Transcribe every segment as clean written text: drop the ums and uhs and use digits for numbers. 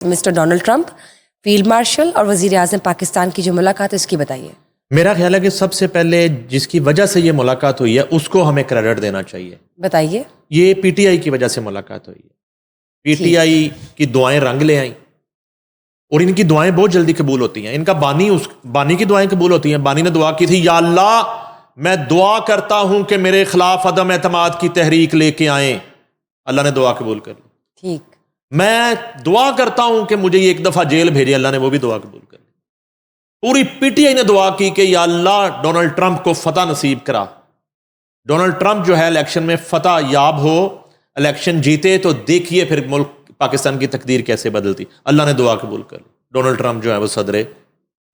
Mister Donald Trump field marshal اور وزیر اعظم پاکستان کی جو ملاقات ہے اس کی بتائیے. میرا خیال ہے کہ سب سے پہلے جس کی وجہ سے یہ ملاقات ہوئی ہے اس کو ہمیں کریڈٹ دینا چاہیے. بتائیے. یہ پی ٹی آئی کی وجہ سے ملاقات ہوئی ہے. پی ٹی آئی کی دعائیں رنگ لے آئیں اور ان کی دعائیں بہت جلدی قبول ہوتی ہیں. ان کا بانی کی دعائیں قبول ہوتی ہیں. بانی نے دعا کی تھی, یا اللہ میں دعا کرتا ہوں کہ میرے خلاف عدم اعتماد کی تحریک لے کے آئیں. اللہ نے دعا قبول کر لی. ٹھیک. میں دعا کرتا ہوں کہ مجھے ایک دفعہ جیل بھیجے. اللہ نے وہ بھی دعا قبول کر لی. پوری پی ٹی آئی نے دعا کی کہ یا اللہ ڈونلڈ ٹرمپ کو فتح نصیب کرا. ڈونلڈ ٹرمپ جو ہے الیکشن میں فتح یاب ہو, الیکشن جیتے تو دیکھیے پھر ملک پاکستان کی تقدیر کیسے بدلتی. اللہ نے دعا قبول کر لی. ڈونلڈ ٹرمپ جو ہے وہ صدر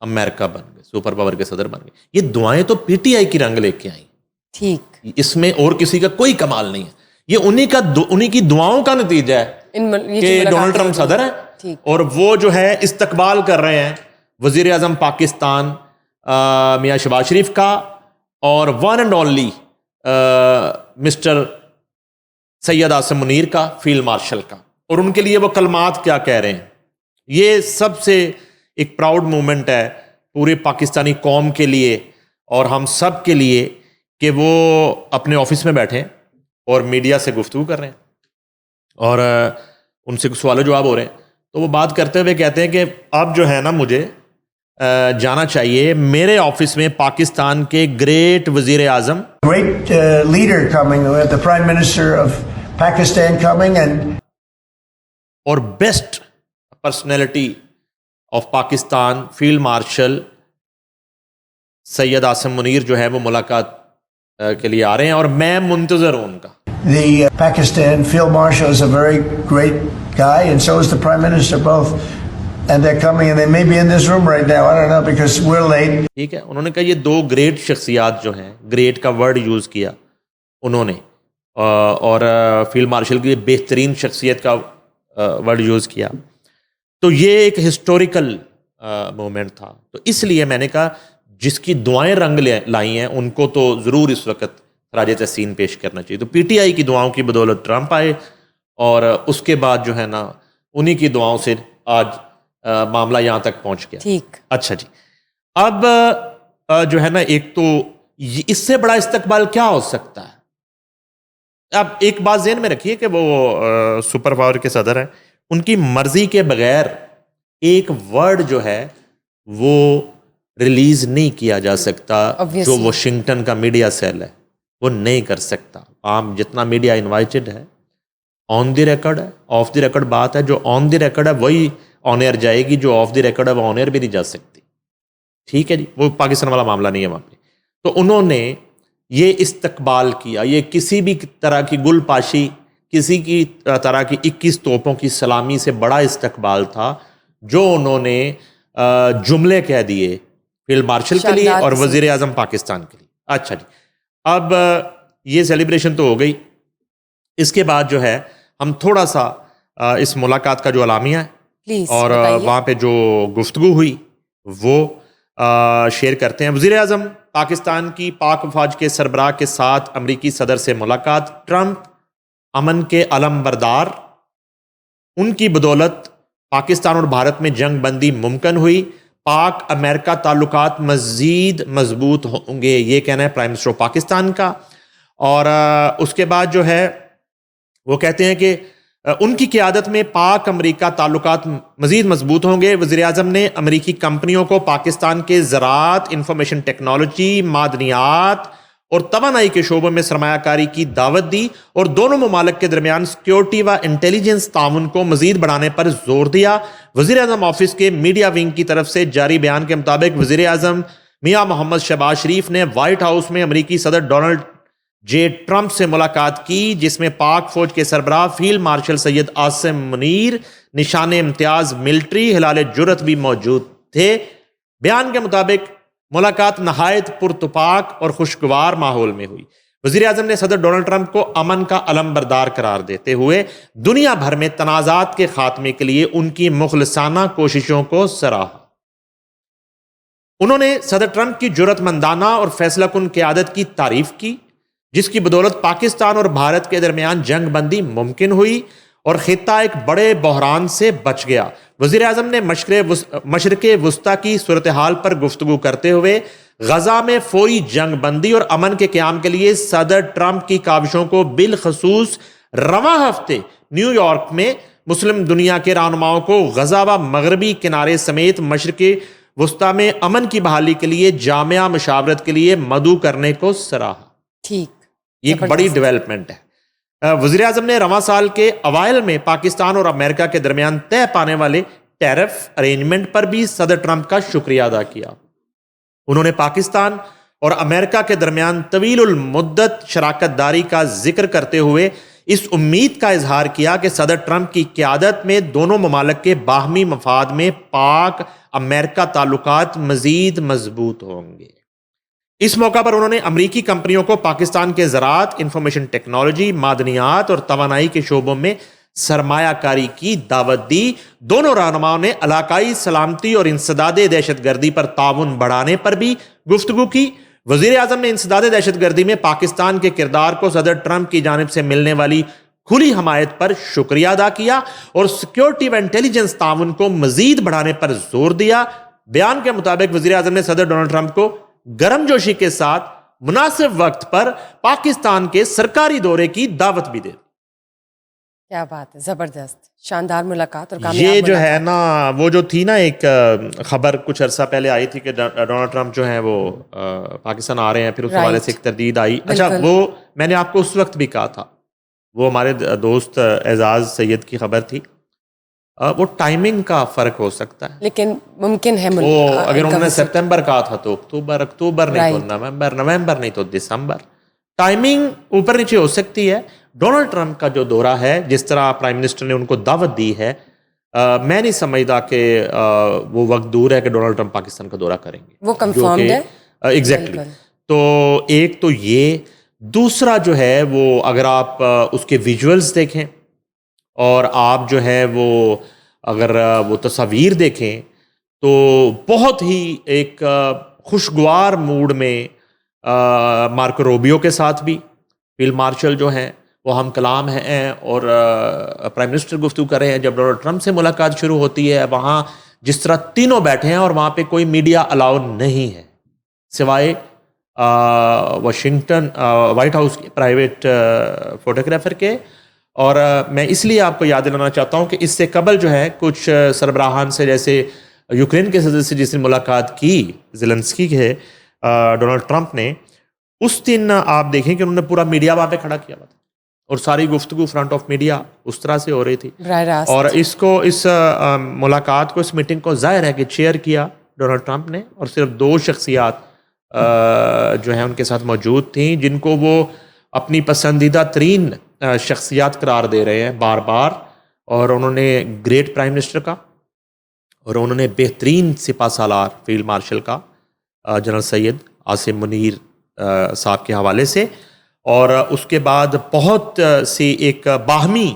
امریکہ بن گئے, سپر پاور کے صدر بن گئے. یہ دعائیں تو پی ٹی آئی کی رنگ لے کے آئیں. ٹھیک. اس میں اور کسی کا کوئی کمال نہیں ہے. یہ انہی کی دعاؤں کا نتیجہ ہے کہ ڈونلڈ ٹرمپ صدر ہے اور وہ جو ہے استقبال کر رہے ہیں وزیر اعظم پاکستان میاں شہباز شریف کا اور ون اینڈ اونلی مسٹر سید عاصم منیر کا, فیلڈ مارشل کا. اور ان کے لیے وہ کلمات کیا کہہ رہے ہیں. یہ سب سے ایک پراؤڈ مومنٹ ہے پورے پاکستانی قوم کے لیے اور ہم سب کے لیے کہ وہ اپنے آفس میں بیٹھے اور میڈیا سے گفتگو کر رہے ہیں اور ان سے سوال و جواب ہو رہے ہیں. تو وہ بات کرتے ہوئے کہتے ہیں کہ اب جو ہے نا مجھے جانا چاہیے میرے آفس میں پاکستان کے گریٹ وزیر اعظم, great leader coming, the Prime Minister of Pakistan coming, and اور best personality of Pakistan field marshal Syed Asim Munir جو ہے وہ ملاقات کے لیے آ رہے ہیں اور میں منتظر ہوں ان کا. the Pakistan Field Marshal is a very great guy, and so is the Prime Minister both. And they're coming, and they may be in this room right now. I don't know because we're late. ٹھیک ہے. انہوں نے کہا یہ دو great شخصیات جو ہیں, great کا ورڈ یوز کیا انہوں نے, اور فیلڈ مارشل کی بہترین شخصیت کا ورڈ یوز کیا. تو یہ ایک ہسٹوریکل مومنٹ تھا. تو اس لیے میں نے کہا جس کی دعائیں رنگ لائی ہیں ان کو تو ضرور اس وقت خراج تحسین پیش کرنا چاہیے. تو پی ٹی آئی کی دعاؤں کی بدولت ٹرمپ آئے اور اس کے بعد جو ہے نا انہی کی دعاؤں سے آج معاملہ یہاں تک پہنچ گیا. ٹھیک. اچھا جی, اب جو ہے نا ایک تو اس سے بڑا استقبال کیا ہو سکتا ہے. اب ایک بات ذہن میں رکھیے کہ وہ سپر پاور کے صدر ہیں, ان کی مرضی کے بغیر ایک ورڈ جو ہے وہ ریلیز نہیں کیا جا سکتا. جو واشنگٹن کا میڈیا سیل ہے وہ نہیں کر سکتا. عام جتنا میڈیا انوائٹڈ ہے آن دی ریکارڈ ہے, آف دی ریکارڈ بات ہے. جو آن دی ریکارڈ ہے وہی آن ایئر جائے گی, جو آف دی ریکارڈ ہے وہ آن ایئر بھی نہیں جا سکتی. ٹھیک ہے جی, وہ پاکستان والا معاملہ نہیں ہے وہاں پہ. تو انہوں نے یہ استقبال کیا, یہ کسی بھی طرح کی گل پاشی, کسی کی طرح کی 21 توپوں کی سلامی سے بڑا استقبال تھا جو انہوں نے جملے کہہ دیے فیلڈ مارشل کے لیے اور وزیر اعظم پاکستان کے لیے. اچھا جی, اب یہ سیلیبریشن تو ہو گئی. اس کے بعد جو ہے ہم تھوڑا سا اس ملاقات کا جو اعلامیہ ہے اور وہاں پہ جو گفتگو ہوئی وہ شیئر کرتے ہیں. وزیر اعظم پاکستان کی پاک افواج کے سربراہ کے ساتھ امریکی صدر سے ملاقات. ٹرمپ امن کے علم بردار, ان کی بدولت پاکستان اور بھارت میں جنگ بندی ممکن ہوئی. پاک امریکہ تعلقات مزید مضبوط ہوں گے, یہ کہنا ہے پرائم منسٹر پاکستان کا. اور اس کے بعد جو ہے وہ کہتے ہیں کہ ان کی قیادت میں پاک امریکہ تعلقات مزید مضبوط ہوں گے. وزیر اعظم نے امریکی کمپنیوں کو پاکستان کے زراعت, انفارمیشن ٹیکنالوجی, معدنیات اور توانائی کے شعبوں میں سرمایہ کاری کی دعوت دی اور دونوں ممالک کے درمیان سیکیورٹی و انٹیلیجنس تعاون کو مزید بڑھانے پر زور دیا. وزیر اعظم آفس کے میڈیا ونگ کی طرف سے جاری بیان کے مطابق وزیر اعظم میاں محمد شہباز شریف نے وائٹ ہاؤس میں امریکی صدر ڈونلڈ جے ٹرمپ سے ملاقات کی, جس میں پاک فوج کے سربراہ فیلڈ مارشل سید عاصم منیر, نشان امتیاز ملٹری ہلال جرت بھی موجود تھے. بیان کے مطابق ملاقات نہایت پرتپاک اور خوشگوار ماحول میں ہوئی. وزیر اعظم نے صدر ڈونلڈ ٹرمپ کو امن کا علم بردار قرار دیتے ہوئے دنیا بھر میں تنازعات کے خاتمے کے لیے ان کی مخلصانہ کوششوں کو سراہا. انہوں نے صدر ٹرمپ کی جرأت مندانہ اور فیصلہ کن قیادت کی تعریف کی, جس کی بدولت پاکستان اور بھارت کے درمیان جنگ بندی ممکن ہوئی اور خطہ ایک بڑے بحران سے بچ گیا. وزیر اعظم نے مشرق وسطی کی صورتحال پر گفتگو کرتے ہوئے غزہ میں فوری جنگ بندی اور امن کے قیام کے لیے صدر ٹرمپ کی کاوشوں کو بالخصوص رواں ہفتے نیو یارک میں مسلم دنیا کے رہنماؤں کو غزہ و مغربی کنارے سمیت مشرق وسطی میں امن کی بحالی کے لیے جامع مشاورت کے لیے مدعو کرنے کو سراہا. ٹھیک، یہ ایک بڑی ڈیولپمنٹ ہے. وزیر اعظم نے رواں سال کے اوائل میں پاکستان اور امریکہ کے درمیان طے پانے والے ٹیرف ارینجمنٹ پر بھی صدر ٹرمپ کا شکریہ ادا کیا. انہوں نے پاکستان اور امریکہ کے درمیان طویل المدت شراکت داری کا ذکر کرتے ہوئے اس امید کا اظہار کیا کہ صدر ٹرمپ کی قیادت میں دونوں ممالک کے باہمی مفاد میں پاک امریکہ تعلقات مزید مضبوط ہوں گے. اس موقع پر انہوں نے امریکی کمپنیوں کو پاکستان کے زراعت، انفارمیشن ٹیکنالوجی، معدنیات اور توانائی کے شعبوں میں سرمایہ کاری کی دعوت دی. دونوں رہنماؤں نے علاقائی سلامتی اور انسداد دہشت گردی پر تعاون بڑھانے پر بھی گفتگو کی. وزیر اعظم نے انسداد دہشت گردی میں پاکستان کے کردار کو صدر ٹرمپ کی جانب سے ملنے والی کھلی حمایت پر شکریہ ادا کیا اور سیکیورٹی و انٹیلیجنس تعاون کو مزید بڑھانے پر زور دیا. بیان کے مطابق وزیر اعظم نے صدر ڈونلڈ ٹرمپ کو گرم جوشی کے ساتھ مناسب وقت پر پاکستان کے سرکاری دورے کی دعوت بھی دے. کیا بات ہے، زبردست، شاندار ملاقات اور کامیاب یہ جو ملاقات. ہے نا وہ جو تھی نا ایک خبر کچھ عرصہ پہلے آئی تھی کہ ڈونلڈ ٹرمپ جو ہیں وہ پاکستان آ رہے ہیں، پھر اس حوالے سے ایک تردید آئی. اچھا، وہ میں نے آپ کو اس وقت بھی کہا تھا، وہ ہمارے دوست اعزاز سید کی خبر تھی. وہ ٹائمنگ کا فرق ہو سکتا ہے، لیکن ممکن ہے وہ اگر انہوں نے سپتمبر کہا تھا تو اکتوبر نہیں تو نومبر نہیں تو دسمبر. ٹائمنگ اوپر نیچے ہو سکتی ہے. ڈونلڈ ٹرمپ کا جو دورہ ہے، جس طرح پرائم منسٹر نے ان کو دعوت دی ہے، میں نہیں سمجھتا کہ وہ وقت دور ہے کہ ڈونلڈ ٹرمپ پاکستان کا دورہ کریں گے. وہ کنفرمڈ ہے ایگزیکٹلی. تو ایک تو یہ، دوسرا جو ہے وہ اگر آپ اس کے ویژولز دیکھیں اور آپ جو ہے وہ اگر وہ تصاویر دیکھیں تو بہت ہی ایک خوشگوار موڈ میں مارکو روبیو کے ساتھ بھی فیلڈ مارشل جو ہیں وہ ہم کلام ہیں اور پرائم منسٹر گفتگو کر رہے ہیں. جب ڈونلڈ ٹرمپ سے ملاقات شروع ہوتی ہے، وہاں جس طرح تینوں بیٹھے ہیں اور وہاں پہ کوئی میڈیا الاؤ نہیں ہے سوائے واشنگٹن وائٹ ہاؤس کے پرائیویٹ فوٹوگرافر کے. اور میں اس لیے آپ کو یاد دلانا چاہتا ہوں کہ اس سے قبل جو ہے کچھ سربراہان سے، جیسے یوکرین کے صدر سے جس نے ملاقات کی زیلنسکی کے ڈونلڈ ٹرمپ نے، اس دن آپ دیکھیں کہ انہوں نے پورا میڈیا وہاں پہ کھڑا کیا ہوا تھا اور ساری گفتگو فرنٹ آف میڈیا اس طرح سے ہو رہی تھی. اور اس ملاقات کو، اس میٹنگ کو ظاہر ہے کہ چیئر کیا ڈونلڈ ٹرمپ نے، اور صرف 2 شخصیات جو ہیں ان کے ساتھ موجود تھیں جن کو وہ اپنی پسندیدہ ترین شخصیات قرار دے رہے ہیں بار بار. اور انہوں نے گریٹ پرائم منسٹر کا اور انہوں نے بہترین سپہ سالار فیلڈ مارشل کا جنرل سید عاصم منیر صاحب کے حوالے سے، اور اس کے بعد بہت سی ایک باہمی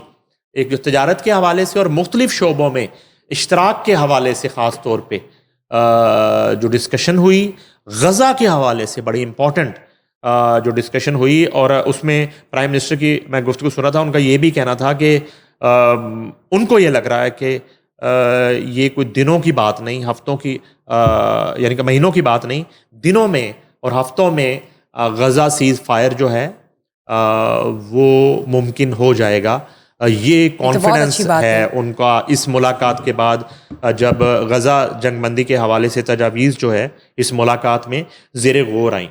ایک تجارت کے حوالے سے اور مختلف شعبوں میں اشتراک کے حوالے سے خاص طور پہ جو ڈسکشن ہوئی، غزہ کے حوالے سے بڑی امپورٹنٹ جو ڈسکشن ہوئی. اور اس میں پرائم منسٹر کی میں گفتگو سنا تھا، ان کا یہ بھی کہنا تھا کہ ان کو یہ لگ رہا ہے کہ یہ کوئی دنوں کی بات نہیں، ہفتوں کی یعنی کہ مہینوں کی بات نہیں، دنوں میں اور ہفتوں میں غزہ سیز فائر جو ہے وہ ممکن ہو جائے گا. یہ کانفیڈنس ہے ان کا اس ملاقات کے بعد، جب غزہ جنگ بندی کے حوالے سے تجاویز جو ہے اس ملاقات میں زیر غور آئیں.